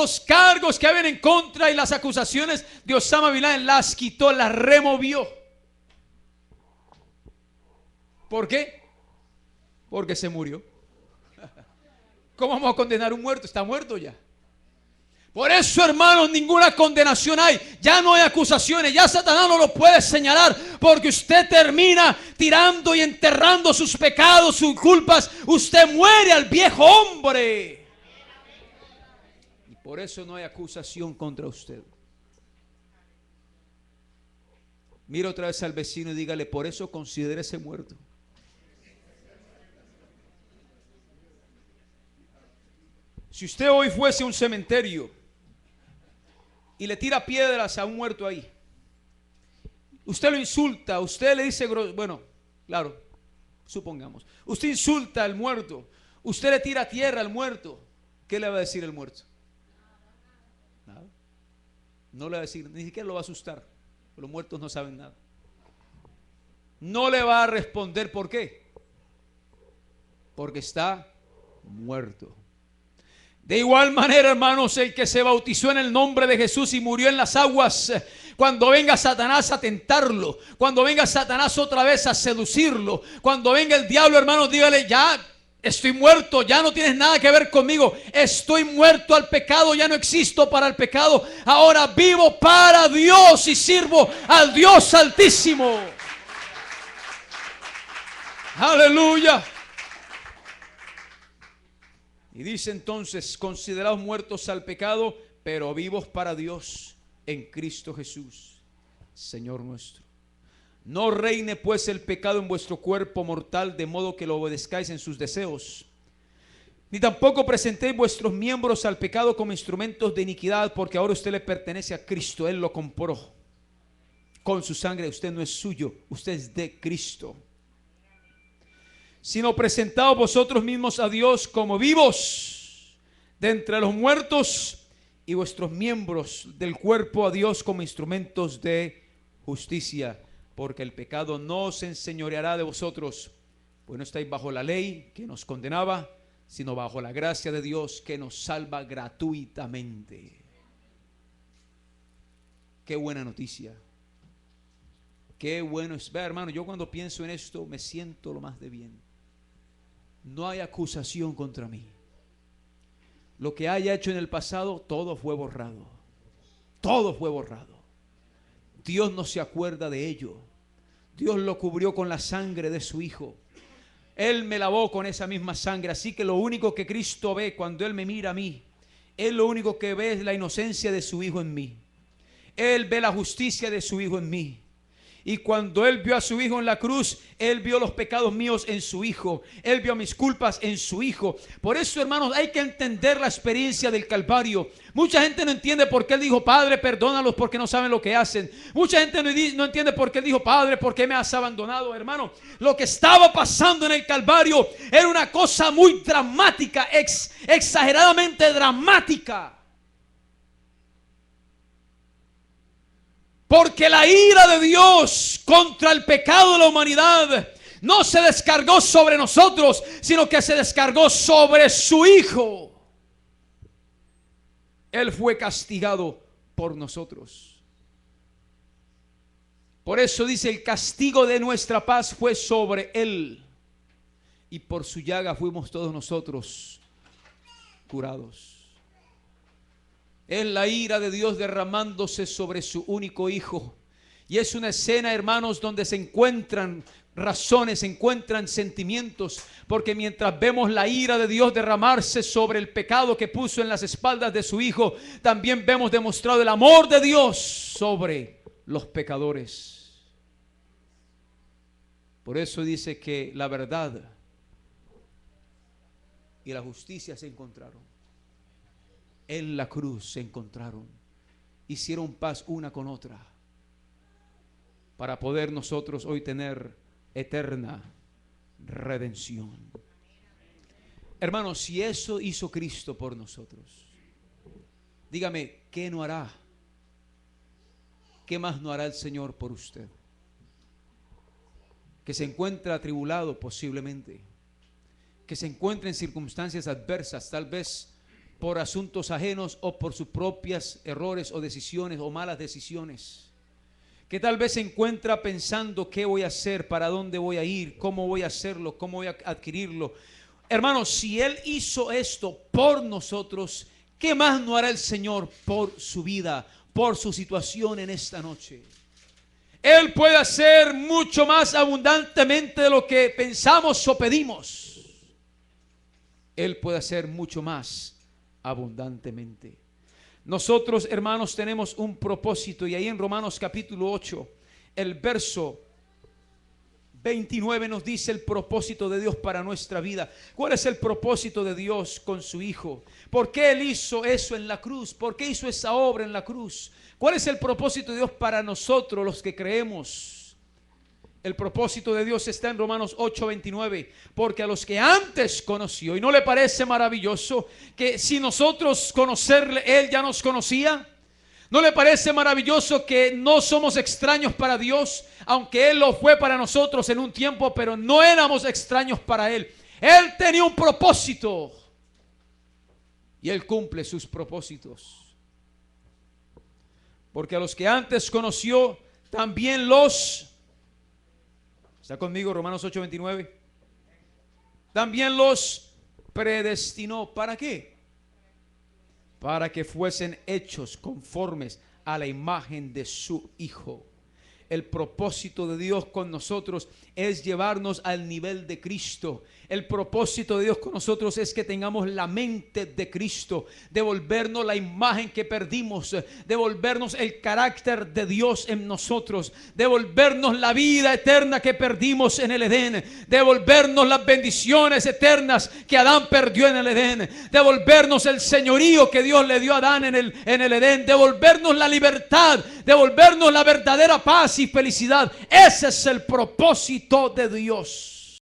los cargos que habían en contra y las acusaciones de Osama Bin Laden las quitó, las removió. ¿Por qué? Porque se murió. ¿Cómo vamos a condenar a un muerto? Está muerto ya. Por eso, hermanos, ninguna condenación hay. Ya no hay acusaciones. Ya Satanás no lo puede señalar, porque usted termina tirando y enterrando sus pecados, sus culpas. Usted muere al viejo hombre. Y por eso no hay acusación contra usted. Mira otra vez al vecino y dígale: por eso considérese muerto. Si usted hoy fuese a un cementerio y le tira piedras a un muerto ahí, usted lo insulta, usted le dice, bueno, claro, supongamos, usted insulta al muerto, usted le tira tierra al muerto, ¿qué le va a decir el muerto? Nada. No le va a decir, ni siquiera lo va a asustar. Los muertos no saben nada. No le va a responder. ¿Por qué? Porque está muerto. De igual manera, hermanos, el que se bautizó en el nombre de Jesús y murió en las aguas, cuando venga Satanás a tentarlo, cuando venga Satanás otra vez a seducirlo, cuando venga el diablo, hermanos, dígale: ya estoy muerto, ya no tienes nada que ver conmigo, estoy muerto al pecado, ya no existo para el pecado, ahora vivo para Dios y sirvo al Dios Altísimo. Aleluya. Y dice entonces: considerados muertos al pecado, pero vivos para Dios en Cristo Jesús, Señor nuestro. No reine pues el pecado en vuestro cuerpo mortal, de modo que lo obedezcáis en sus deseos. Ni tampoco presentéis vuestros miembros al pecado como instrumentos de iniquidad, porque ahora usted le pertenece a Cristo. Él lo compró con su sangre. Usted no es suyo, usted es de Cristo. Sino presentaos vosotros mismos a Dios como vivos de entre los muertos, y vuestros miembros del cuerpo a Dios como instrumentos de justicia, porque el pecado no se enseñoreará de vosotros, pues no estáis bajo la ley que nos condenaba, sino bajo la gracia de Dios que nos salva gratuitamente. Qué buena noticia. Qué bueno es. Vea, hermano, yo cuando pienso en esto me siento lo más de bien. No hay acusación contra mí. Lo que haya hecho en el pasado, todo fue borrado. Todo fue borrado. Dios no se acuerda de ello. Dios lo cubrió con la sangre de su Hijo. Él me lavó con esa misma sangre. Así que lo único que Cristo ve cuando Él me mira a mí, Él lo único que ve es la inocencia de su Hijo en mí. Él ve la justicia de su Hijo en mí. Y cuando Él vio a su Hijo en la cruz, Él vio los pecados míos en su Hijo. Él vio mis culpas en su Hijo. Por eso, hermanos, hay que entender la experiencia del Calvario. Mucha gente no entiende por qué Él dijo: Padre, perdónalos porque no saben lo que hacen. Mucha gente no entiende por qué Él dijo: Padre, ¿por qué me has abandonado? Hermano, lo que estaba pasando en el Calvario era una cosa muy dramática, exageradamente dramática. Porque la ira de Dios contra el pecado de la humanidad no se descargó sobre nosotros, sino que se descargó sobre su Hijo. Él fue castigado por nosotros. Por eso dice: el castigo de nuestra paz fue sobre Él, y por su llaga fuimos todos nosotros curados. Es la ira de Dios derramándose sobre su único Hijo. Y es una escena, hermanos, donde se encuentran razones, se encuentran sentimientos. Porque mientras vemos la ira de Dios derramarse sobre el pecado que puso en las espaldas de su Hijo, también vemos demostrado el amor de Dios sobre los pecadores. Por eso dice que la verdad y la justicia se encontraron. En la cruz se encontraron, hicieron paz una con otra, para poder nosotros hoy tener eterna redención. Hermanos, si eso hizo Cristo por nosotros, dígame, ¿qué no hará? ¿Qué más no hará el Señor por usted? Que se encuentra atribulado posiblemente, que se encuentra en circunstancias adversas, tal vez por asuntos ajenos o por sus propios errores o decisiones o malas decisiones. Que tal vez se encuentra pensando qué voy a hacer, para dónde voy a ir, cómo voy a hacerlo, cómo voy a adquirirlo. Hermanos, si Él hizo esto por nosotros, ¿qué más no hará el Señor por su vida, por su situación en esta noche? Él puede hacer mucho más abundantemente de lo que pensamos o pedimos. Él puede hacer mucho más abundantemente. Nosotros, hermanos, tenemos un propósito, y ahí en Romanos capítulo 8, el verso 29 nos dice el propósito de Dios para nuestra vida. ¿Cuál es el propósito de Dios con su Hijo? ¿Por qué Él hizo eso en la cruz? ¿Por qué hizo esa obra en la cruz? ¿Cuál es el propósito de Dios para nosotros los que creemos? El propósito de Dios está en Romanos 8:29. Porque a los que antes conoció, ¿y no le parece maravilloso que si nosotros conocerle, Él ya nos conocía? ¿No le parece maravilloso que no somos extraños para Dios, aunque Él lo fue para nosotros en un tiempo, pero no éramos extraños para Él? Él tenía un propósito y Él cumple sus propósitos. Porque a los que antes conoció, también los... ¿Está conmigo? Romanos 8:29. También los predestinó. ¿Para qué? Para que fuesen hechos conformes a la imagen de su Hijo. El propósito de Dios con nosotros es llevarnos al nivel de Cristo. El propósito de Dios con nosotros es que tengamos la mente de Cristo, devolvernos la imagen que perdimos, devolvernos el carácter de Dios en nosotros, devolvernos la vida eterna que perdimos en el Edén, devolvernos las bendiciones eternas que Adán perdió en el Edén, devolvernos el señorío que Dios le dio a Adán en el Edén, devolvernos la libertad, devolvernos la verdadera paz y felicidad. Ese es el propósito de Dios.